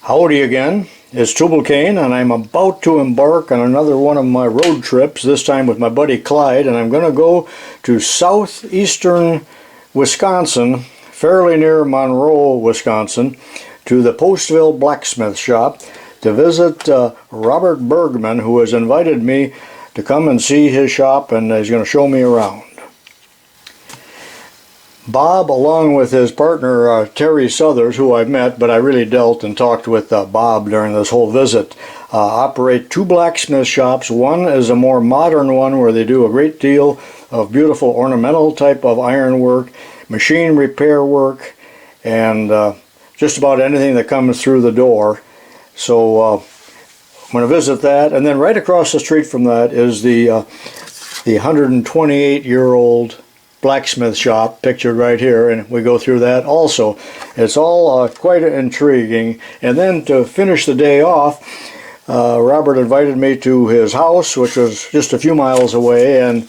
Howdy again, it's Tubal Cain, and I'm about to embark on another one of my road trips, this time with my buddy Clyde, and I'm going to go to southeastern Wisconsin, fairly near Monroe, Wisconsin, to the Postville Blacksmith Shop to visit Robert Bergman, who has invited me to come and see his shop, and he's going to show me around. Bob, along with his partner Terry Southers, who I've met, but I really dealt and talked with Bob during this whole visit, operate two blacksmith shops. One is a more modern one where they do a great deal of beautiful ornamental type of ironwork, machine repair work, and just about anything that comes through the door. So I'm going to visit that, and then right across the street from that is the 128-year-old blacksmith shop pictured right here, and we go through that also. It's all quite intriguing. And then to finish the day off, Robert invited me to his house, which was just a few miles away, and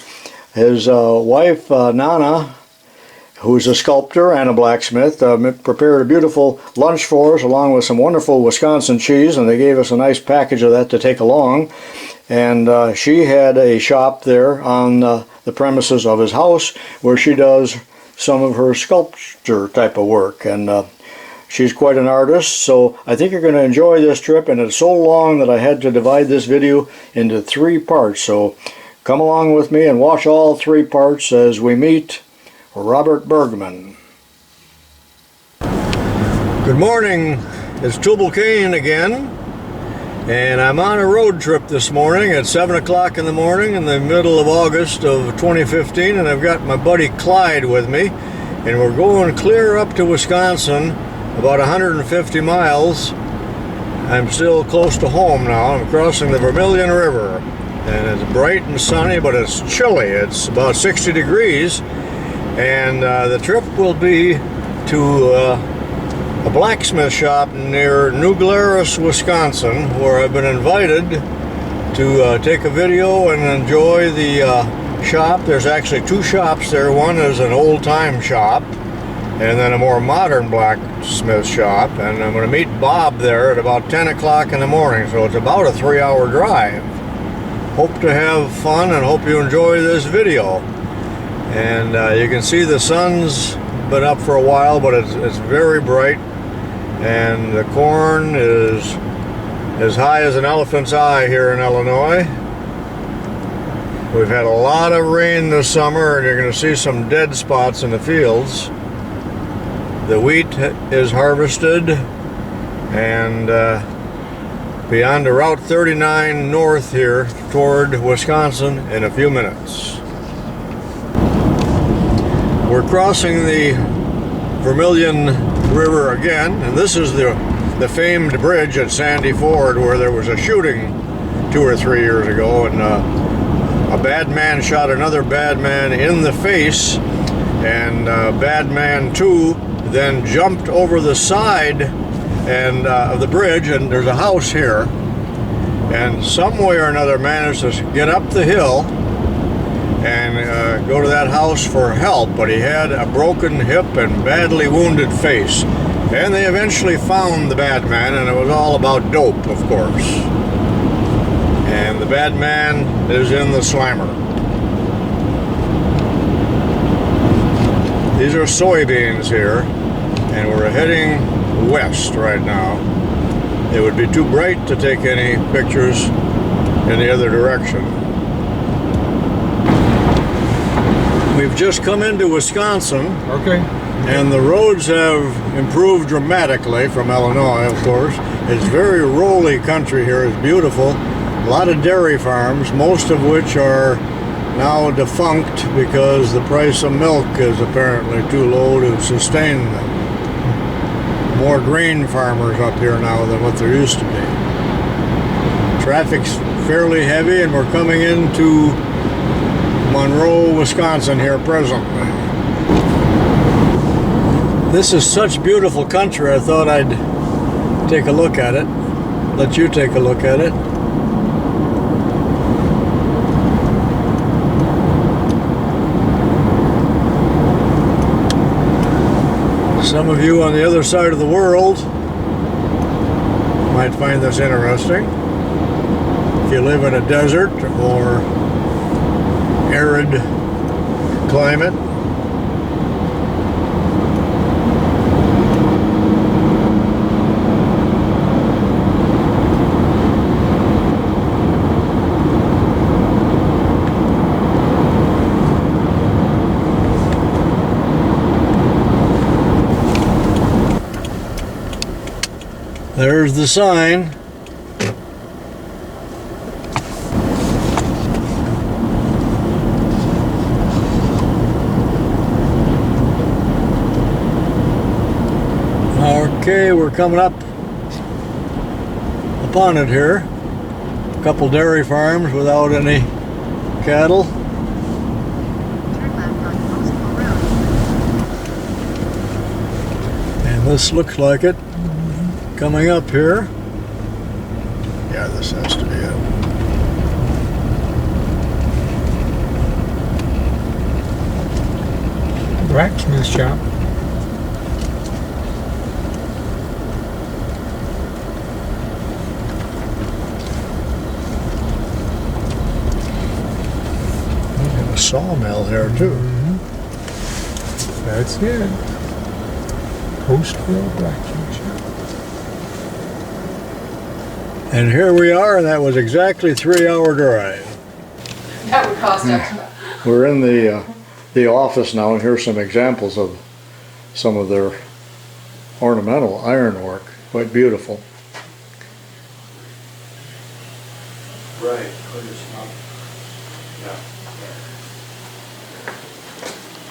his wife Nana, who's a sculptor and a blacksmith, prepared a beautiful lunch for us along with some wonderful Wisconsin cheese, and they gave us a nice package of that to take along. And she had a shop there on the premises of his house where she does some of her sculpture type of work, and she's quite an artist. So I think you're going to enjoy this trip, and it's so long that I had to divide this video into 3 parts. So come along with me and watch all 3 parts as we meet Robert Bergman. Good morning, it's Tubal Cain again. And I'm on a road trip this morning at 7 o'clock in the morning in the middle of August of 2015, and I've got my buddy Clyde with me, and we're going clear up to Wisconsin, about 150 miles. I'm still close to home now. I'm crossing the Vermilion River, and it's bright and sunny, but it's chilly. It's about 60 degrees, and the trip will be to a blacksmith shop near New Glarus, Wisconsin, where I've been invited to take a video and enjoy the shop. There's actually 2 shops there. One is an old-time shop, and then a more modern blacksmith shop. And I'm going to meet Bob there at about 10 o'clock in the morning, so it's about a 3-hour drive. Hope to have fun and hope you enjoy this video. And you can see the sun's been up for a while, but it's very bright, and the corn is as high as an elephant's eye here in Illinois. We've had a lot of rain this summer, and you're going to see some dead spots in the fields. The wheat is harvested, and beyond the Route 39 north here toward Wisconsin in a few minutes. We're crossing the Vermilion River again, and this is the famed bridge at Sandy Ford where there was a shooting 2 or 3 years ago, and a bad man shot another bad man in the face, and bad man 2 then jumped over the side and of the bridge, and there's a house here, and some way or another managed to get up the hill and go to that house for help, but he had a broken hip and badly wounded face. And they eventually found the bad man, and it was all about dope, of course. And the bad man is in the slammer. These are soybeans here, and we're heading west right now. It would be too bright to take any pictures in the other direction. We've just come into Wisconsin. Okay. And the roads have improved dramatically from Illinois, of course. It's very rolly country here. It's beautiful. A lot of dairy farms, most of which are now defunct because the price of milk is apparently too low to sustain them. More grain farmers up here now than what there used to be. Traffic's fairly heavy, and we're coming into Monroe, Wisconsin here presently. This is such beautiful country, I thought I'd take a look at it. Let you take a look at it. Some of you on the other side of the world might find this interesting. If you live in a desert or arid climate. There's the sign. Okay, we're coming up upon it here. A couple dairy farms without any cattle. And this looks like it. Coming up here. Yeah, this has to be it. Blacksmith shop. We have a sawmill here too. That's it. Postville Blacksmith shop. And here we are, and that was exactly 3-hour drive. That would cost extra. We're in the office now, and here's some examples of some of their ornamental ironwork. Quite beautiful. Right.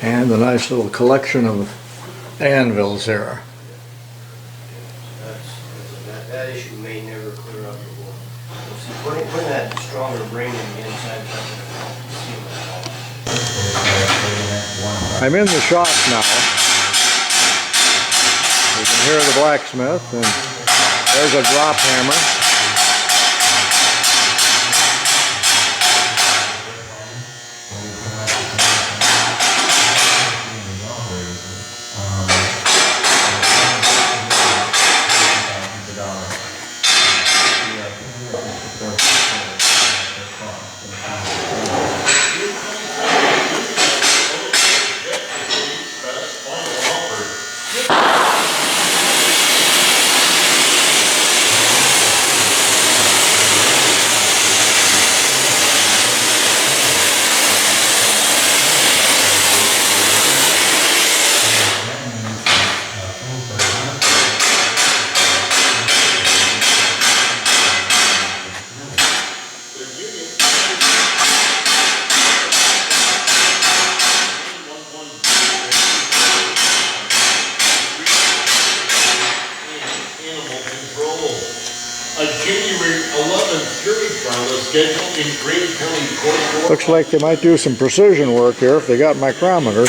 And a nice little collection of anvils here. That issue may never clear up. Putting that stronger brain in the inside doesn't seem at all. I'm in the shop now. You can hear the blacksmith, and there's a drop hammer. Looks like they might do some precision work here if they got micrometers.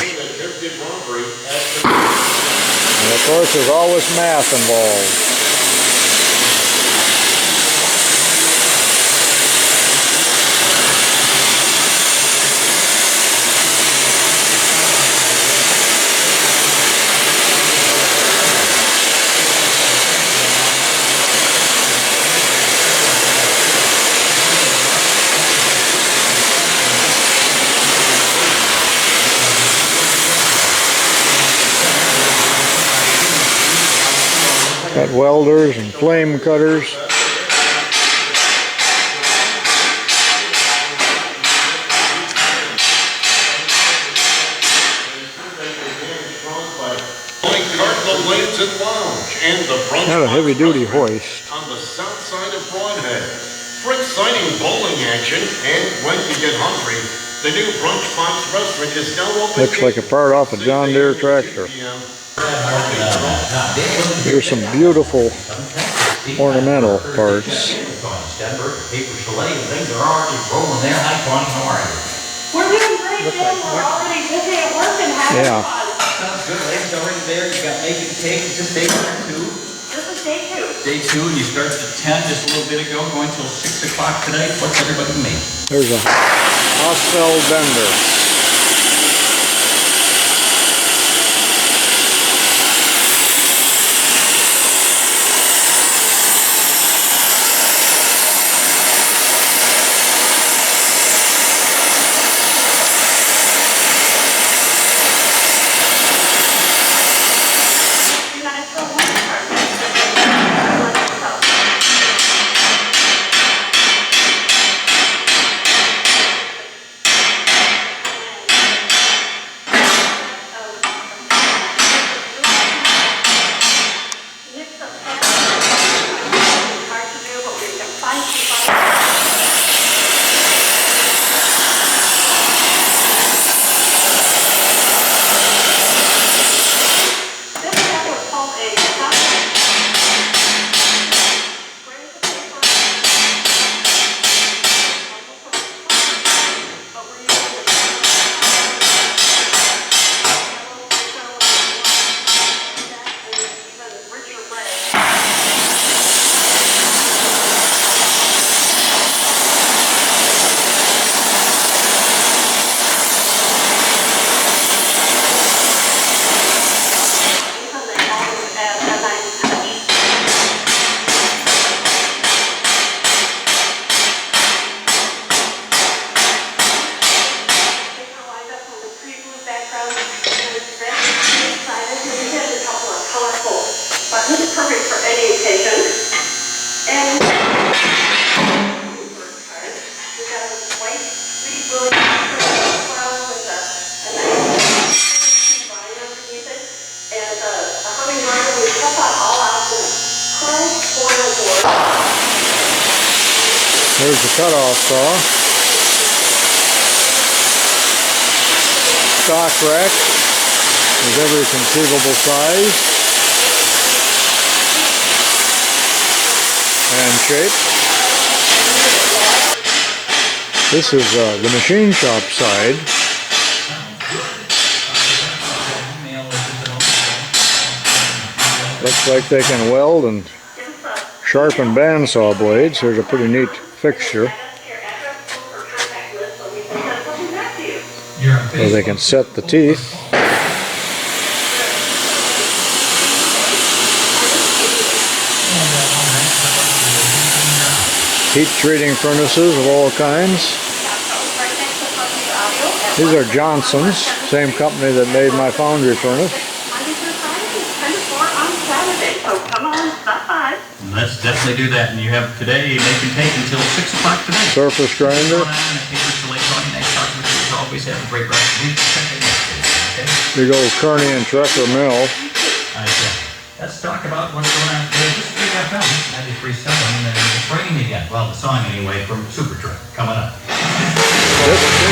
And of course there's always math involved. Got welders and flame cutters. Not a heavy-duty hoist. On the south side of Broadhead. For exciting bowling action, and when you get hungry, the new Brunch Box restaurant is now open. Looks like a part off a John Deere tractor. Here's some beautiful ornamental parts. We're doing great, Jim. We're already busy at work and having Yeah. fun. Sounds good. Ladies already there. You got making cake. Is this day 1 or 2? This is day 2. Day 2, and you started at 10 just a little bit ago, going till 6 o'clock today. What's everybody make? There's a Hosfeld bender. Here's the cutoff saw. Stock rack with every conceivable size and shape. This is the machine shop side. Looks like they can weld and sharpen bandsaw blades. Here's a pretty neat fixture. So they can set the teeth. Heat treating furnaces of all kinds. These are Johnson's, same company that made my foundry furnace. Let's definitely do that, and you have today, they can take until 6 o'clock today. Surface grinder. Always have a great recipe. Big old Kearney and Trecker mill. Let's talk about what's going on today. This is Big FM 93.7, and it's raining again. Well, the song anyway from Super Truck coming up.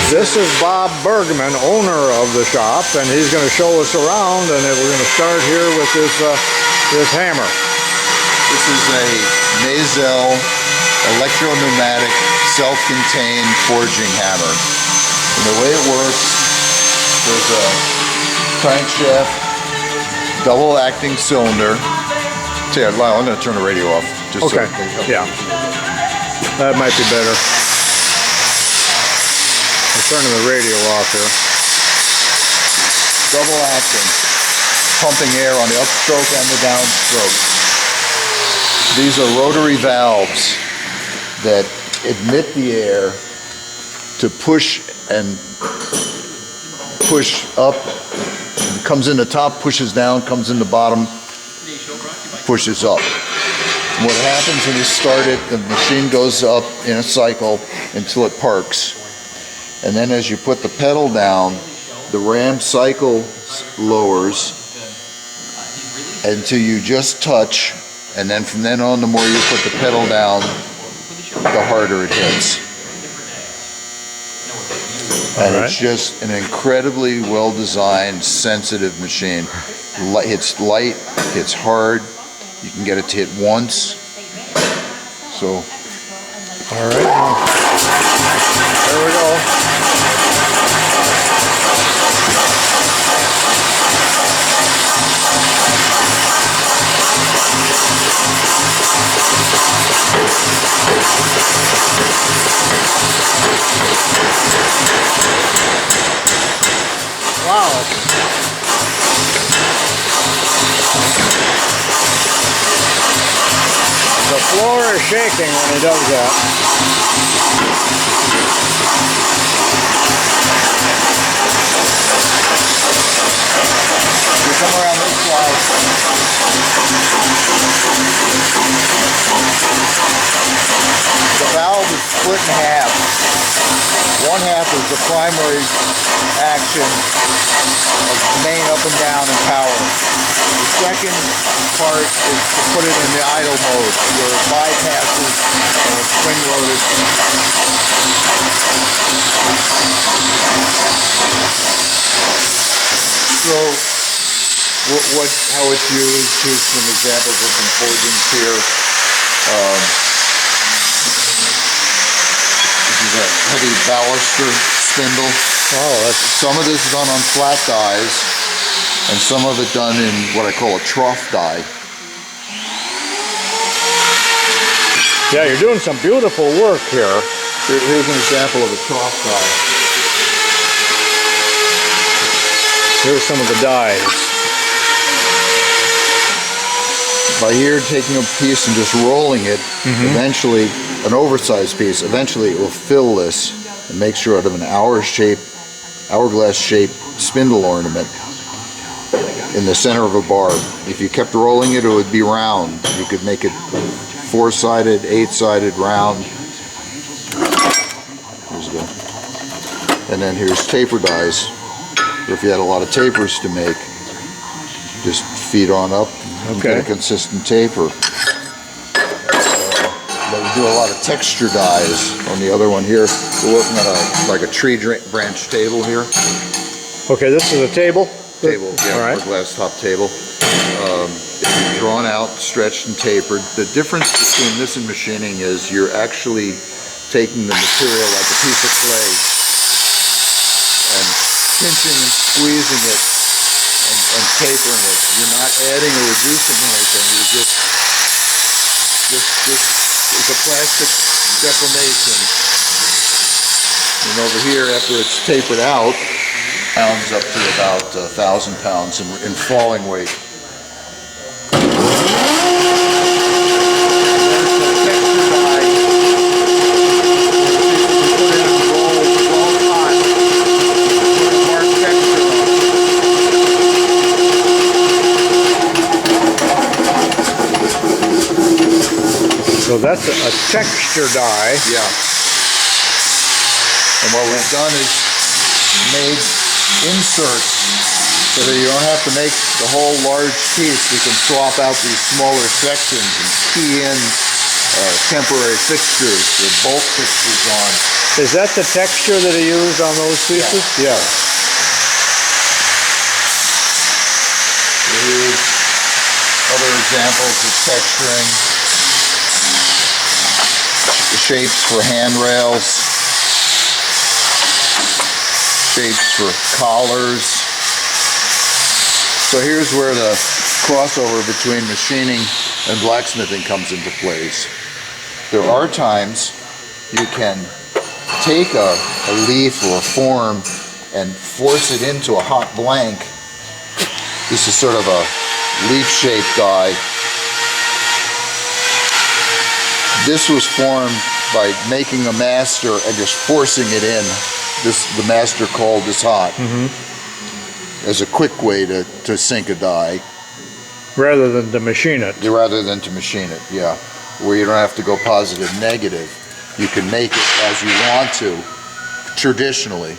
This is Bob Bergman, owner of the shop, and he's going to show us around, and we're going to start here with this hammer. This is a Maisel electro-pneumatic self-contained forging hammer. And the way it works, there's a crankshaft, double acting cylinder. Here, Lyle, I'm going to turn the radio off. Just Okay, yeah. That might be better. I'm turning the radio off here. Double acting, pumping air on the upstroke and the downstroke. These are rotary valves that admit the air to push up. It comes in the top, pushes down, comes in the bottom, pushes up. And what happens when you start it, the machine goes up in a cycle until it parks. And then as you put the pedal down, the ram cycle lowers until you just touch, and then from then on, the more you put the pedal down, the harder it hits. And it's just an incredibly well-designed, sensitive machine. It's light, it's hard, you can get it to hit once. So, all right, now, there we go. Wow. The floor is shaking when he does that. you come around this side. The valve is split in half. One half is the primary action of the main up and down and power. The second part is to put it in the idle mode, where it bypasses and it's spring loaded. So, how it's used, here's some examples of some forgings here. This is a heavy baluster spindle. Oh, Some of this is done on flat dies, and some of it done in what I call a trough die. yeah, you're doing some beautiful work here. Here's an example of a trough die. Here's some of the dies. By here taking a piece and just rolling it, eventually, an oversized piece, eventually it will fill this and make sure out of an hourglass shaped spindle ornament in the center of a bar. If you kept rolling it, it would be round. You could make it 4-sided, 8-sided, round. Here's the, and then here's taper dies. If you had a lot of tapers to make, just feed on up and get a consistent taper. But do a lot of texture dyes. On the other one here, we're working on like a tree branch table here. Okay, this is a table? Table, yeah, All right. a glass top table. It's drawn out, stretched, and tapered. The difference between this and machining is you're actually taking the material like a piece of clay and pinching and squeezing it and tapering it. You're not adding or reducing anything. You're just it's a plastic deformation. And over here, after it's tapered out, pounds up to about 1,000 pounds in falling weight. So that's a texture die. Yeah. And what we've done is made inserts so that you don't have to make the whole large piece. We can swap out these smaller sections and key in temporary fixtures with bolt fixtures on. Is that the texture that he used on those pieces? Yeah. Here's other examples of texturing. The shapes for handrails. Shapes for collars. So here's where the crossover between machining and blacksmithing comes into place. There are times you can take a leaf or a form and force it into a hot blank. This is sort of a leaf-shaped die. This was formed by making a master and just forcing it in. The master called this hot as a quick way to sink a die. Rather than to machine it. Rather than to machine it, yeah. Where you don't have to go positive, negative. You can make it as you want to, traditionally.